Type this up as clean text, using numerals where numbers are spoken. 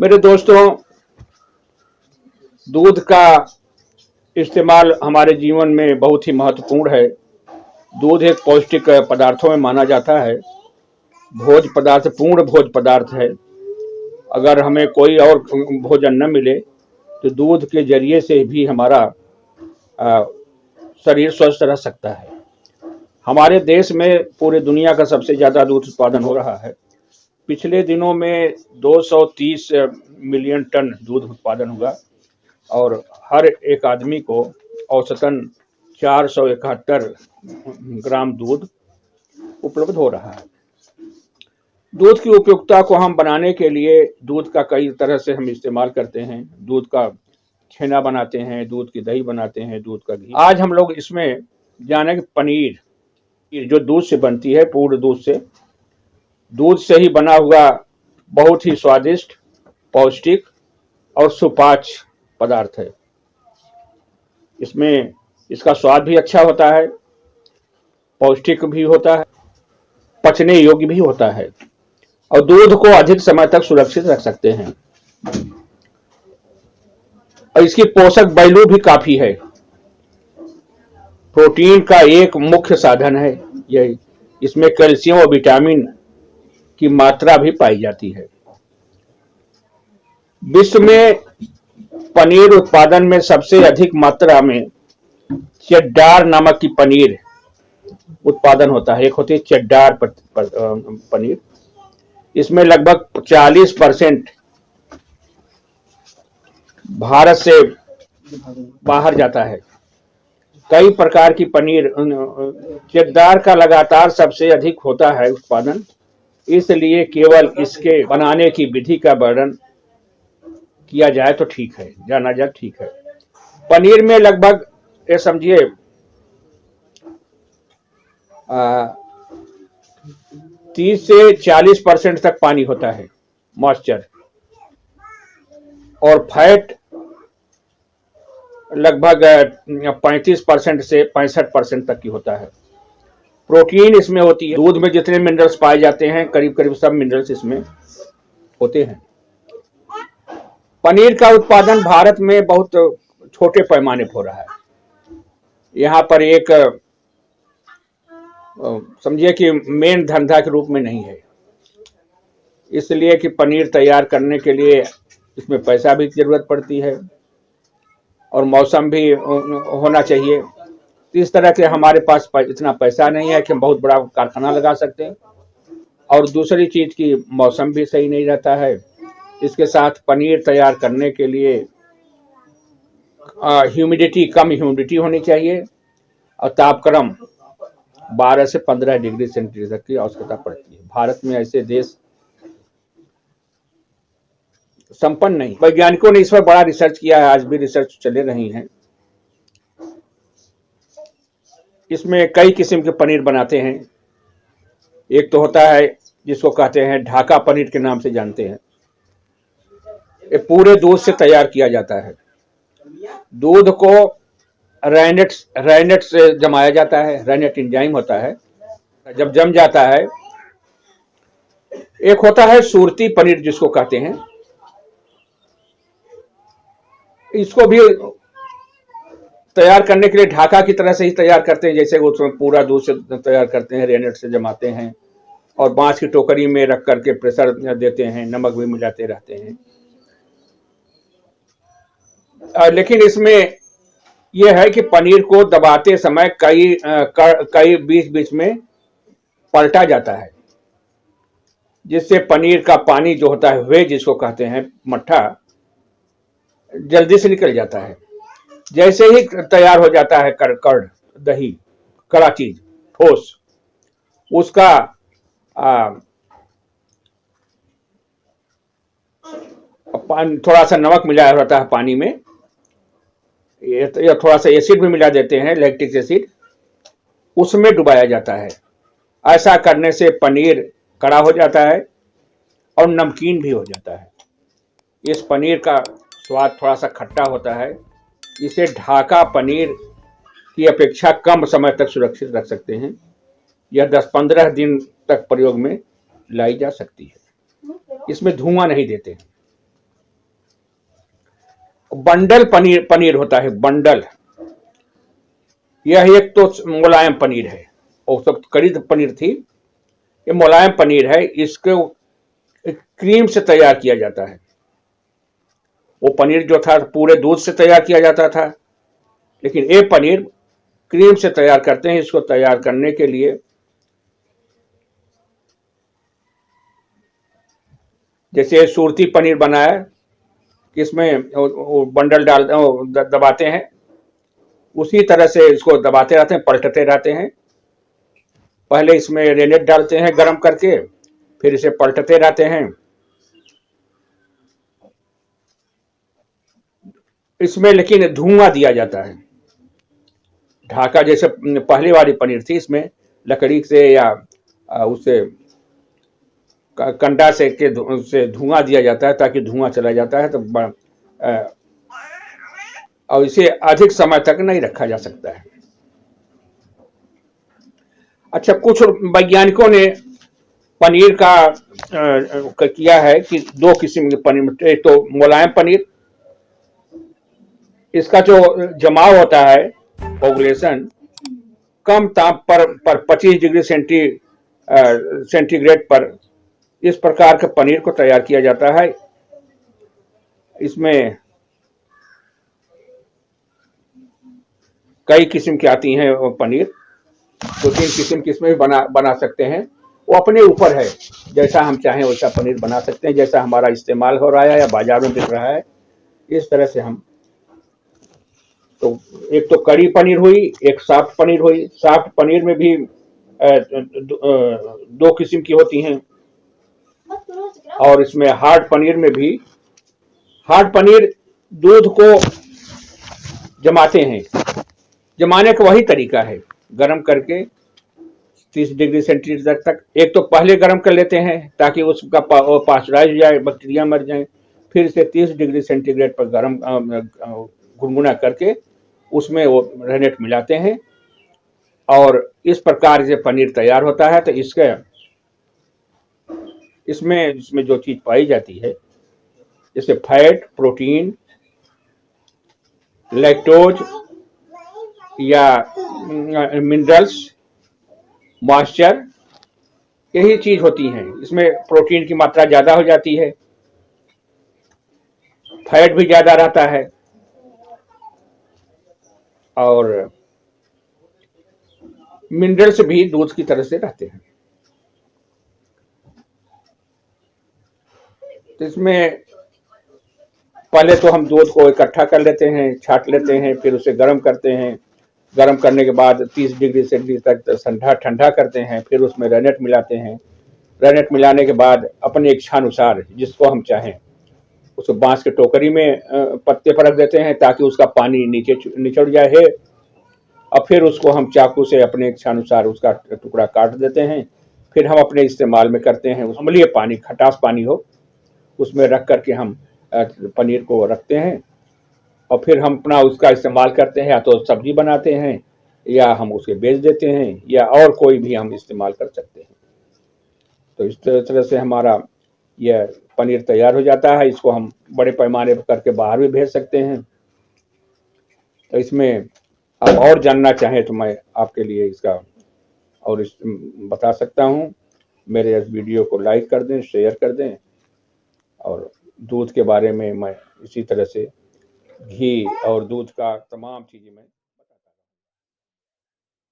मेरे दोस्तों, दूध का इस्तेमाल हमारे जीवन में बहुत ही महत्वपूर्ण है। दूध एक पौष्टिक पदार्थों में माना जाता है। भोज्य पदार्थ पूर्ण भोज्य पदार्थ है। अगर हमें कोई और भोजन न मिले तो दूध के जरिए से भी हमारा शरीर स्वस्थ रह सकता है। हमारे देश में पूरे दुनिया का सबसे ज़्यादा दूध उत्पादन हो रहा है। पिछले दिनों में 230 मिलियन टन दूध उत्पादन हुआ और हर एक आदमी को औसतन 471 ग्राम दूध उपलब्ध हो रहा है। दूध की उपयोगिता को हम बनाने के लिए दूध का कई तरह से हम इस्तेमाल करते हैं। दूध का छेना बनाते हैं, दूध की दही बनाते हैं, दूध का घी। आज हम लोग इसमें जानेंगे पनीर, जो दूध से बनती है, पूर्ण दूध से ही बना हुआ बहुत ही स्वादिष्ट, पौष्टिक और सुपाच्य पदार्थ है। इसमें इसका स्वाद भी अच्छा होता है, पौष्टिक भी होता है, पचने योग्य भी होता है और दूध को अधिक समय तक सुरक्षित रख सकते हैं। और इसकी पोषक वैल्यू भी काफी है। प्रोटीन का एक मुख्य साधन है यही। इसमें कैल्शियम और विटामिन की मात्रा भी पाई जाती है। विश्व में पनीर उत्पादन में सबसे अधिक मात्रा में चेड्डार नामक की पनीर उत्पादन होता है। एक होती है चेड्डार पनीर। इसमें लगभग 40% भारत से बाहर जाता है। कई प्रकार की पनीर, चेड्डार का लगातार सबसे अधिक होता है उत्पादन, इसलिए केवल इसके बनाने की विधि का वर्णन किया जाए तो ठीक है, जाना जाए ठीक है। पनीर में लगभग ये समझिए 30 से 40% तक पानी होता है, मॉइस्चर, और फैट लगभग 35% से 65% तक की होता है। प्रोटीन इसमें होती है। दूध में जितने मिनरल्स पाए जाते हैं करीब करीब सब मिनरल्स इसमें होते हैं। पनीर का उत्पादन भारत में बहुत छोटे पैमाने पर हो रहा है। यहाँ पर एक समझिए कि मेन धंधा के रूप में नहीं है, इसलिए कि पनीर तैयार करने के लिए इसमें पैसा भी जरूरत पड़ती है और मौसम भी होना चाहिए। इस तरह के हमारे पास इतना पैसा नहीं है कि हम बहुत बड़ा कारखाना लगा सकते हैं, और दूसरी चीज की मौसम भी सही नहीं रहता है। इसके साथ पनीर तैयार करने के लिए कम ह्यूमिडिटी होनी चाहिए और तापक्रम 12 से 15 डिग्री सेंटीग्रेड तक की आवश्यकता पड़ती है। भारत में ऐसे देश संपन्न नहीं। वैज्ञानिकों ने इस पर बड़ा रिसर्च किया है, आज भी रिसर्च चले रही हैं। इसमें कई किस्म के पनीर बनाते हैं। एक तो होता है जिसको कहते हैं ढाका पनीर के नाम से जानते हैं। ये पूरे दूध से तैयार किया जाता है। दूध को रैनेट से जमाया जाता है। रैनेट एंजाइम होता है। जब जम जाता है, एक होता है सूरती पनीर जिसको कहते हैं, इसको भी तैयार करने के लिए ढाका की तरह से ही तैयार करते हैं, जैसे उसमें पूरा दूध से तैयार करते हैं, रेनेट से जमाते हैं और बांस की टोकरी में रख करके प्रेशर देते हैं, नमक भी मिलाते रहते हैं। लेकिन इसमें यह है कि पनीर को दबाते समय कई बीच बीच में पलटा जाता है, जिससे पनीर का पानी जो होता है, वे जिसको कहते हैं मट्ठा, जल्दी से निकल जाता है। जैसे ही तैयार हो जाता है कर्ड, दही, कड़ा चीज, ठोस, उसका थोड़ा सा नमक मिलाया होता है पानी में, या थोड़ा सा एसिड भी मिला देते हैं, लैक्टिक एसिड, उसमें डुबाया जाता है। ऐसा करने से पनीर कड़ा हो जाता है और नमकीन भी हो जाता है। इस पनीर का स्वाद थोड़ा सा खट्टा होता है। इसे ढाका पनीर की अपेक्षा कम समय तक सुरक्षित रख सकते हैं। यह 10-15 दिन तक प्रयोग में लाई जा सकती है। इसमें धुआं नहीं देते हैं। बंडल पनीर पनीर होता है, बंडल। यह एक तो मुलायम पनीर है, और सब कड़ी पनीर थी, ये मुलायम पनीर है। इसको क्रीम से तैयार किया जाता है। वो पनीर जो था पूरे दूध से तैयार किया जाता था, लेकिन ये पनीर क्रीम से तैयार करते हैं। इसको तैयार करने के लिए जैसे सूरती पनीर बनाया, इसमें वो बंडल डाल दबाते हैं, उसी तरह से इसको दबाते रहते हैं, पलटते रहते हैं। पहले इसमें रेनेट डालते हैं गरम करके, फिर इसे पलटते रहते हैं। इसमें लेकिन धुआं दिया जाता है, ढाका जैसे पहले वाली पनीर थी, इसमें लकड़ी से या उससे कंडा से धुआं दिया जाता है, ताकि धुआं चला जाता है तो और इसे अधिक समय तक नहीं रखा जा सकता है। अच्छा, कुछ वैज्ञानिकों ने पनीर का किया है कि दो किस्म के पनीर, एक तो मुलायम पनीर, इसका जो जमाव होता है, कोगुलेशन, कम ताप पर 25 डिग्री सेंटीग्रेड पर इस प्रकार के पनीर को तैयार किया जाता है। इसमें कई किस्म की आती हैं पनीर, 2-3 किस्म की इसमें बना सकते हैं। वो अपने ऊपर है, जैसा हम चाहें वैसा पनीर बना सकते हैं, जैसा हमारा इस्तेमाल हो रहा है या बाजार में बिक रहा है, इस तरह से हम। तो एक तो कड़ी पनीर हुई, एक सॉफ्ट पनीर हुई। सॉफ्ट पनीर में भी दो किस्म की होती हैं, और इसमें हार्ड पनीर में भी। हार्ड पनीर दूध को जमाते हैं, जमाने का वही तरीका है, गरम करके 30 डिग्री सेंटीग्रेड तक। एक तो पहले गरम कर लेते हैं ताकि उसका पास्चराइज हो जाए, बैक्टीरिया मर जाए, फिर इसे 30 डिग्री सेंटीग्रेड पर गरम गुनगुना करके उसमें वो रेनेट मिलाते हैं, और इस प्रकार से पनीर तैयार होता है। तो इसमें जो चीज पाई जाती है, जैसे फैट, प्रोटीन, लैक्टोज या मिनरल्स, मॉइस्चर, यही चीज होती हैं। इसमें प्रोटीन की मात्रा ज्यादा हो जाती है, फैट भी ज्यादा रहता है, और मिनरल्स भी दूध की तरह से रहते हैं। तो इसमें पहले तो हम दूध को इकट्ठा कर लेते हैं, छाट लेते हैं, फिर उसे गर्म करते हैं। गर्म करने के बाद 30 डिग्री सेंटीग्रेड तक ठंडा करते हैं, फिर उसमें रेनेट मिलाते हैं। रेनेट मिलाने के बाद अपने इच्छानुसार जिसको हम चाहें उसको बांस के टोकरी में पत्ते पर रख देते हैं, ताकि उसका पानी नीचे निचड़ जाए, और फिर उसको हम चाकू से अपने इच्छानुसार उसका टुकड़ा काट देते हैं। फिर हम अपने इस्तेमाल में करते हैं। अम्लीय पानी, खटास पानी हो, उसमें रख करके हम पनीर को रखते हैं, और फिर हम अपना उसका इस्तेमाल करते हैं। या तो सब्जी बनाते हैं, या हम उसे बेच देते हैं, या और कोई भी हम इस्तेमाल कर सकते हैं। तो इस तरह से हमारा यह पनीर तैयार हो जाता है। इसको हम बड़े पैमाने पर करके बाहर भी भेज सकते हैं। तो इसमें आप और जानना चाहें तो मैं आपके लिए इसका और बता सकता हूँ। मेरे इस वीडियो को लाइक कर दें, शेयर कर दें, और दूध के बारे में मैं इसी तरह से घी और दूध का तमाम चीज़ें मैं